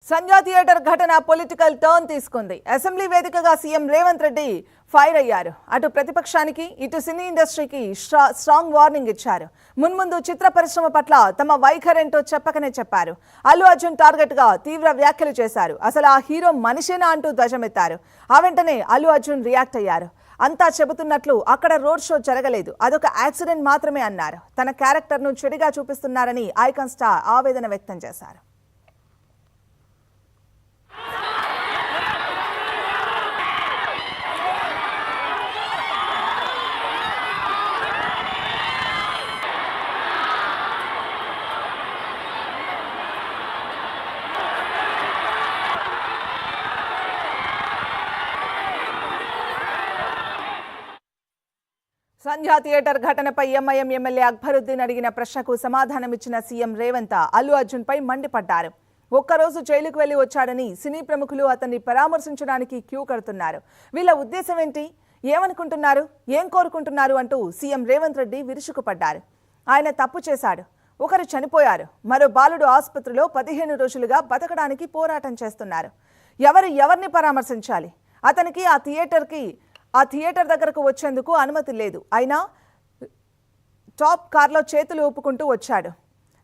సంధ్యా theatre ఘటన political turn తీసుకుంది. Assembly వేదికగా సీఎం రేవంత్ రెడ్డి ఫైర్ అయ్యారు. అటు ప్రతిపక్షానికి ఇటు సినీ ఇండస్ట్రీకి స్ట్రాంగ్ వార్నింగ్ ఇచ్చారు. మున్ముందు చిత్ర పరిశ్రమ పట్ల తమ వైఖరేంటో చెప్పకనే చెప్పారు. అల్లు అర్జున్ టార్గెట్ గా తీవ్ర వ్యాఖ్యలు చేశారు. అసలు ఆ హీరో మనిషేనా అంటూ ధ్వజమెత్తారు. ఆ వెంటనే అల్లు అర్జున్ రియాక్ట్ అయ్యారు. అంతా చెబుతున్నట్లు అక్కడ రోడ్ షో జరగలేదు, అదొక యాక్సిడెంట్ మాత్రమే అన్నారు. తన క్యారెక్టర్ను చెడుగా చూపిస్తున్నారని ఐకాన్ స్టార్ ఆవేదన వ్యక్తం చేశారు. సంధ్యా థియేటర్ ఘటనపై ఎంఐఎం ఎమ్మెల్యే అక్బరుద్దీన్ అడిగిన ప్రశ్నకు సమాధానమిచ్చిన సీఎం రేవంత్ అల్లు అర్జున్ పై మండిపడ్డారు. ఒక్కరోజు జైలుకు వెళ్లి వచ్చాడని సినీ ప్రముఖులు అతన్ని పరామర్శించడానికి క్యూ కడుతున్నారు. వీళ్ళ ఉద్దేశం ఏంటి, ఏమనుకుంటున్నారు, ఏం కోరుకుంటున్నారు అంటూ సీఎం రేవంత్ రెడ్డి విరుచుకుపడ్డారు. ఆయన తప్పు చేశాడు, ఒకరు చనిపోయారు, మరో బాలుడు ఆసుపత్రిలో 15 రోజులుగా బతకడానికి పోరాటం చేస్తున్నారు. ఎవరిని పరామర్శించాలి? అతనికి ఆ థియేటర్ దగ్గరకు వచ్చేందుకు అనుమతి లేదు. అయినా టాప్ కార్లో చేతులు ఊపుకుంటూ వచ్చాడు.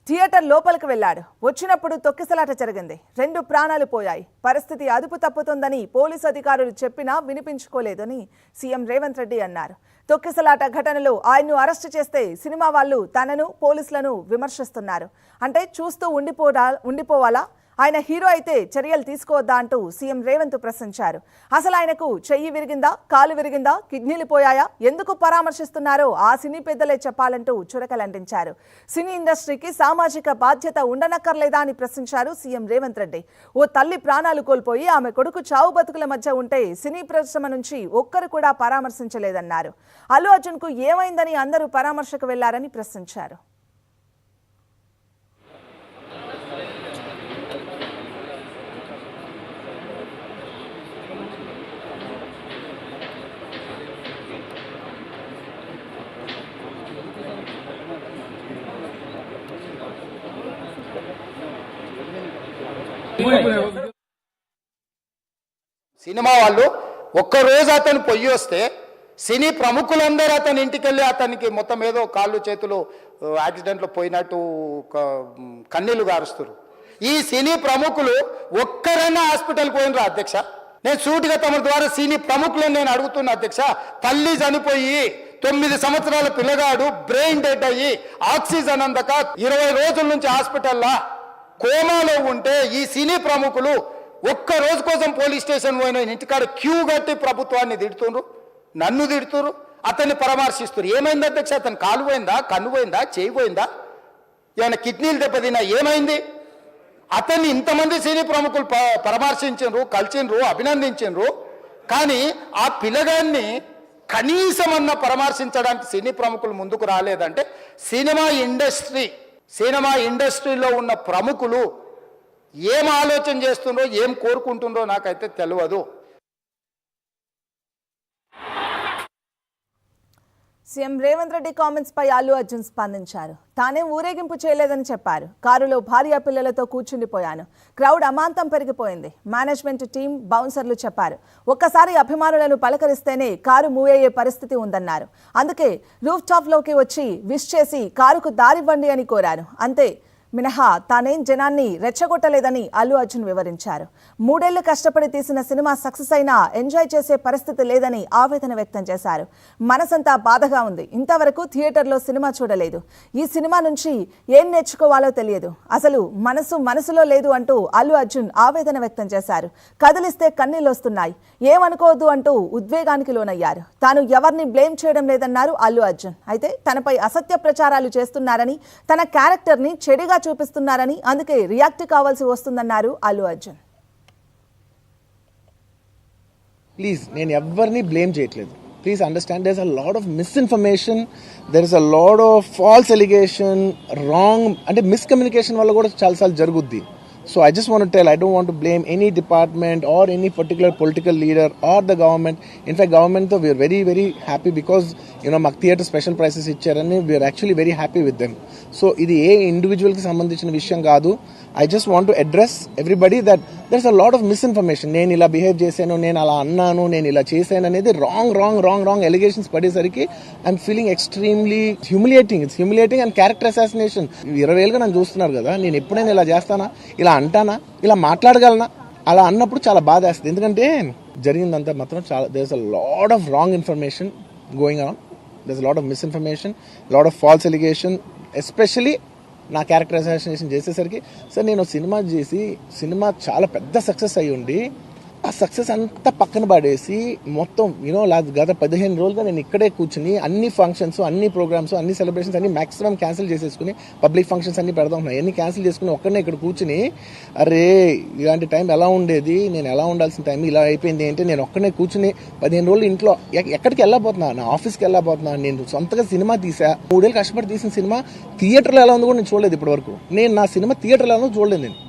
థియేటర్ లోపలికి వెళ్ళాడు. వచ్చినప్పుడు తొక్కిసలాట జరిగింది. 2 ప్రాణాలు పోయాయి. పరిస్థితి అదుపు తప్పుతుందని పోలీసు అధికారులు చెప్పినా వినిపించుకోలేదని సీఎం రేవంత్ రెడ్డి అన్నారు. తొక్కిసలాట ఘటనలో ఆయన్ను అరెస్టు చేస్తే సినిమా వాళ్ళు తనను, పోలీసులను విమర్శిస్తున్నారు. అంటే చూస్తూ ఉండిపోవాలా? ఆయన హీరో అయితే చర్యలు తీసుకోవద్దా అంటూ సీఎం రేవంత్ ప్రశ్నించారు. అసలు ఆయనకు చెయ్యి విరిగిందా, కాలు విరిగిందా, కిడ్నీలు పోయాయా, ఎందుకు పరామర్శిస్తున్నారో ఆ సినీ పెద్దలే చెప్పాలంటూ చురకలంటించారు. సినీ ఇండస్ట్రీకి సామాజిక బాధ్యత ఉండనక్కర్లేదా అని ప్రశ్నించారు సీఎం రేవంత్ రెడ్డి. ఓ తల్లి ప్రాణాలు కోల్పోయి ఆమె కొడుకు చావు బతుకుల మధ్య ఉంటే సినీ పరిశ్రమ నుంచి ఒక్కరు కూడా పరామర్శించలేదన్నారు. అల్లు అర్జున్కు ఏమైందని అందరూ పరామర్శకు వెళ్లారని ప్రశ్నించారు. సినిమా వాళ్ళు ఒక్కరోజు అతను పొయ్యి వస్తే సినీ ప్రముఖులందరూ అతని ఇంటికి వెళ్ళి అతనికి మొత్తం ఏదో కాళ్ళు చేతులు యాక్సిడెంట్లో పోయినట్టు కన్నీళ్లు గారుస్తారు. ఈ సినీ ప్రముఖులు ఒక్కరైనా హాస్పిటల్కి పోయినరా అధ్యక్ష? నేను సూటిగా తమ ద్వారా సినీ ప్రముఖులను నేను అడుగుతున్నా అధ్యక్ష. తల్లి చనిపోయి 9 సంవత్సరాల పిల్లగాడు బ్రెయిన్ డెడ్ అయ్యి ఆక్సిజన్ అందక 20 రోజుల నుంచి హాస్పిటల్లో కోమాలో ఉంటే ఈ సినీ ప్రముఖులు ఒక్క రోజు కోసం పోలీస్ స్టేషన్ పోయిన ఇంటికాడ క్యూ కట్టి ప్రభుత్వాన్ని తిడుతున్నారు, నన్ను తిడుతున్నారు, అతన్ని పరామర్శిస్తున్నారు. ఏమైంది అధ్యక్ష? అతను కాలు పోయిందా, కన్ను పోయిందా, చేయి పోయిందా, ఏమైనా కిడ్నీలు దెబ్బతిన్నా, ఏమైంది? అతన్ని ఇంతమంది సినీ ప్రముఖులు పరామర్శించరు, కలిసిండ్రు, అభినందించరు. కానీ ఆ పిల్లగాన్ని కనీసం అన్న పరామర్శించడానికి సినీ ప్రముఖులు ముందుకు రాలేదంటే సినిమా ఇండస్ట్రీలో ఉన్న ప్రముఖులు ఏం ఆలోచన చేస్తుండ్రో, ఏం కోరుకుంటుండ్రో నాకైతే తెలియదు. సీఎం రేవంత్ రెడ్డి కామెంట్స్ పై అల్లు అర్జున్ స్పందించారు. తానేం ఊరేగింపు చేయలేదని చెప్పారు. కారులో భార్య పిల్లలతో కూర్చుండిపోయాను. క్రౌడ్ అమాంతం పెరిగిపోయింది. మేనేజ్మెంట్ టీం, బౌన్సర్లు చెప్పారు. ఒక్కసారి అభిమానులను పలకరిస్తేనే కారు మూవ్ అయ్యే పరిస్థితి ఉందన్నారు. అందుకే రూఫ్ టాప్ లోకి వచ్చి విష్ చేసి కారుకు దారివ్వండి అని కోరాను. అంతే మినహా తానేం జనాన్ని రెచ్చగొట్టలేదని అల్లు అర్జున్ వివరించారు. 3 ఏళ్లు కష్టపడి తీసిన సినిమా సక్సెస్ అయినా ఎంజాయ్ చేసే పరిస్థితి లేదని ఆవేదన వ్యక్తం చేశారు. మనసంతా బాధగా ఉంది. ఇంతవరకు థియేటర్లో సినిమా చూడలేదు. ఈ సినిమా నుంచి ఏం నేర్చుకోవాలో తెలియదు. అసలు మనసులో లేదు అంటూ అల్లు అర్జున్ ఆవేదన వ్యక్తం చేశారు. కదిలిస్తే కన్నీళ్ళు వస్తున్నాయి, ఏమనుకోవద్దు అంటూ ఉద్వేగానికి లోనయ్యారు. తాను ఎవరిని బ్లేమ్ చేయడం లేదన్నారు అల్లు అర్జున్. అయితే తనపై అసత్య ప్రచారాలు చేస్తున్నారని, తన క్యారెక్టర్ని చెడుగా చూపిస్తున్నారని, అందుకే రియాక్ట్ కావాల్సి వస్తుందన్నారు అల్లు అర్జున్. ప్లీజ్, నేను ఎవరిని బ్లేమ్ చేయట్లేదు. Please understand, there is a lot of misinformation, there is a lot of false allegation, wrong అంటే మిస్కమ్యూనికేషన్ వల్ల కూడా చాలాసార్లు జరుగుద్ది. So I just want to tell, I don't want to blame any department or any particular political leader or the government. In fact, government though, we are very, very happy because, మాకు theatre special prices ఇచ్చారని we are actually very happy with them. So ఇది ఏ individual కి సంబంధించిన విషయం కాదు. I just want to address everybody that there is a lot of misinformation. నేను ఇలా behave చేశాను, నేను అలా అన్నాను, నేను ఇలా చేశాను అనేది రాంగ్ ఎలిగేషన్స్ పడేసరికి I'm feeling extremely humiliating. It's humiliating and character assassination. 20 ఏళ్ళుగా నన్ను చూస్తున్నారు కదా, నేను ఎప్పుడైనా ఇలా చేస్తానా, ఇలా అంటానా, ఇలా మాట్లాడగలనా? అలా అన్నప్పుడు చాలా బాధ వేస్తుంది. ఎందుకంటే జరిగిందంతా మాత్రం చాలా there is a lot of wrong information going on. There is a lot of misinformation, lot of false allegation, especially నా క్యారెక్టర్ అసాసినేషన్ చేసేసరికి. సార్ నేను సినిమా చేసి సినిమా చాలా పెద్ద సక్సెస్ అయ్యి ఉండి ఆ సక్సెస్ అంతా పక్కన పడేసి మొత్తం గత 15 రోజులుగా నేను ఇక్కడే కూర్చుని అన్ని ఫంక్షన్స్, అన్ని ప్రోగ్రామ్స్, అన్ని సెలబ్రేషన్స్ అన్ని మాక్సిమం క్యాన్సిల్ చేసేసుకుని పబ్లిక్ ఫంక్షన్స్ అన్ని పెడతా ఉన్నాయి. అన్ని క్యాన్సిల్ చేసుకుని ఒక్కడనే ఇక్కడ కూర్చుని అరే ఇలాంటి టైం ఎలా ఉండేది, నేను ఎలా ఉండాల్సిన టైం ఇలా అయిపోయింది అంటే నేను ఒక్కడనే కూర్చుని 15 రోజులు ఇంట్లో ఎక్కడికి వెళ్ళబోతున్నా, నా ఆఫీస్కి వెళ్ళబోతున్నా. నేను సొంతగా సినిమా తీసా, 3 ఏళ్ళు కష్టపడి తీసిన సినిమా థియేటర్లో ఎలా ఉందో కూడా నేను చూడలేదు ఇప్పటి వరకు. నేను నా సినిమా థియేటర్లో ఎలా ఉందో చూడలేదు నేను.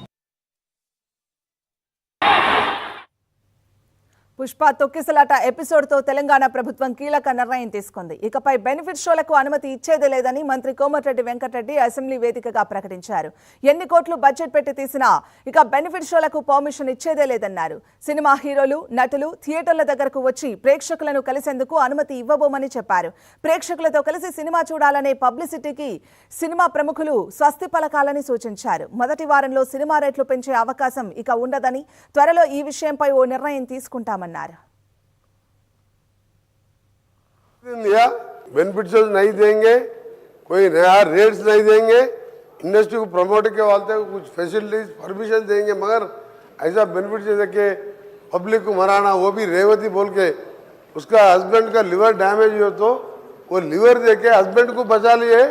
పుష్ప తొక్కిసలాట ఎపిసోడ్తో తెలంగాణ ప్రభుత్వం కీలక నిర్ణయం తీసుకుంది. ఇకపై బెనిఫిట్ షోలకు అనుమతి ఇచ్చేదే లేదని మంత్రి కోమటిరెడ్డి వెంకటరెడ్డి అసెంబ్లీ వేదికగా ప్రకటించారు. ఎన్ని కోట్లు బడ్జెట్ పెట్టి తీసినా ఇక బెనిఫిట్ షోలకు పర్మిషన్ ఇచ్చేదే లేదన్నారు. సినిమా హీరోలు, నటులు థియేటర్ల దగ్గరకు వచ్చి ప్రేక్షకులను కలిసేందుకు అనుమతి ఇవ్వబోమని చెప్పారు. ప్రేక్షకులతో కలిసి సినిమా చూడాలనే పబ్లిసిటీకి సినిమా ప్రముఖులు స్వస్తి పలకాలని సూచించారు. మొదటి వారంలో సినిమా రేట్లు పెంచే అవకాశం ఇక ఉండదని, త్వరలో ఈ విషయంపై ఓ నిర్ణయం తీసుకుంటామన్నారు. बेनिफिट नहीं देंगे, कोई नया रेट्स नहीं देंगे, इंडस्ट्री को प्रमोट के वास्ते कुछ फैसिलिटीज परमिशन देंगे, मगर ऐसा बेनिफिट जैसे कि पब्लिक को मराना, वो भी रेवती बोल के उसका हस्बैंड का लिवर डैमेज हो तो वो लिवर दे के हस्बैंड को बचा लिए.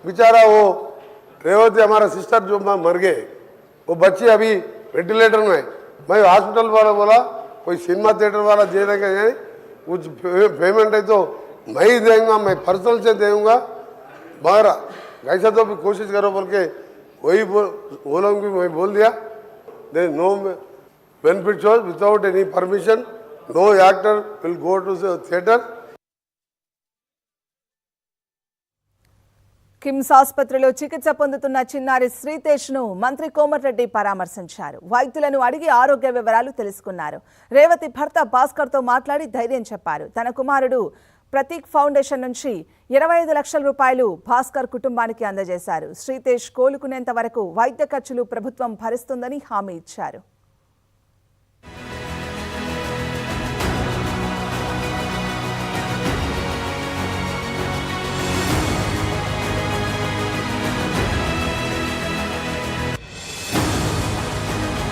बेचारा वो रेवती हमारा सिस्टर जो मर गए, वो बच्ची अभी वेंटिलेटर में. मैं हॉस्पिटल वाला बोला कोई सिनेमा थिएटर वाला दे देगा, कुछ पेमेंट है तो मैं ही देऊँगा, मैं पर्सनल से दूँगा, मगर ऐसा तो भी कोशिश करो बोल के वही वो लोग भी मैं बोल दिया. They no benefit shows without any permission, no actor will go to theatre. KIMS ఆసుపత్రిలో చికిత్స పొందుతున్న చిన్నారి శ్రీతేష్ను మంత్రి కోమటిరెడ్డి పరామర్శించారు. వైద్యులను అడిగి ఆరోగ్య వివరాలు తెలుసుకున్నారు. రేవతి భర్త భాస్కర్తో మాట్లాడి ధైర్యం చెప్పారు. తన కుమారుడు ప్రతీక్ ఫౌండేషన్ నుంచి 25 లక్షల రూపాయలు భాస్కర్ కుటుంబానికి అందజేశారు. శ్రీతేష్ కోలుకునేంత వరకు వైద్య ఖర్చులు ప్రభుత్వం భరిస్తుందని హామీ ఇచ్చారు.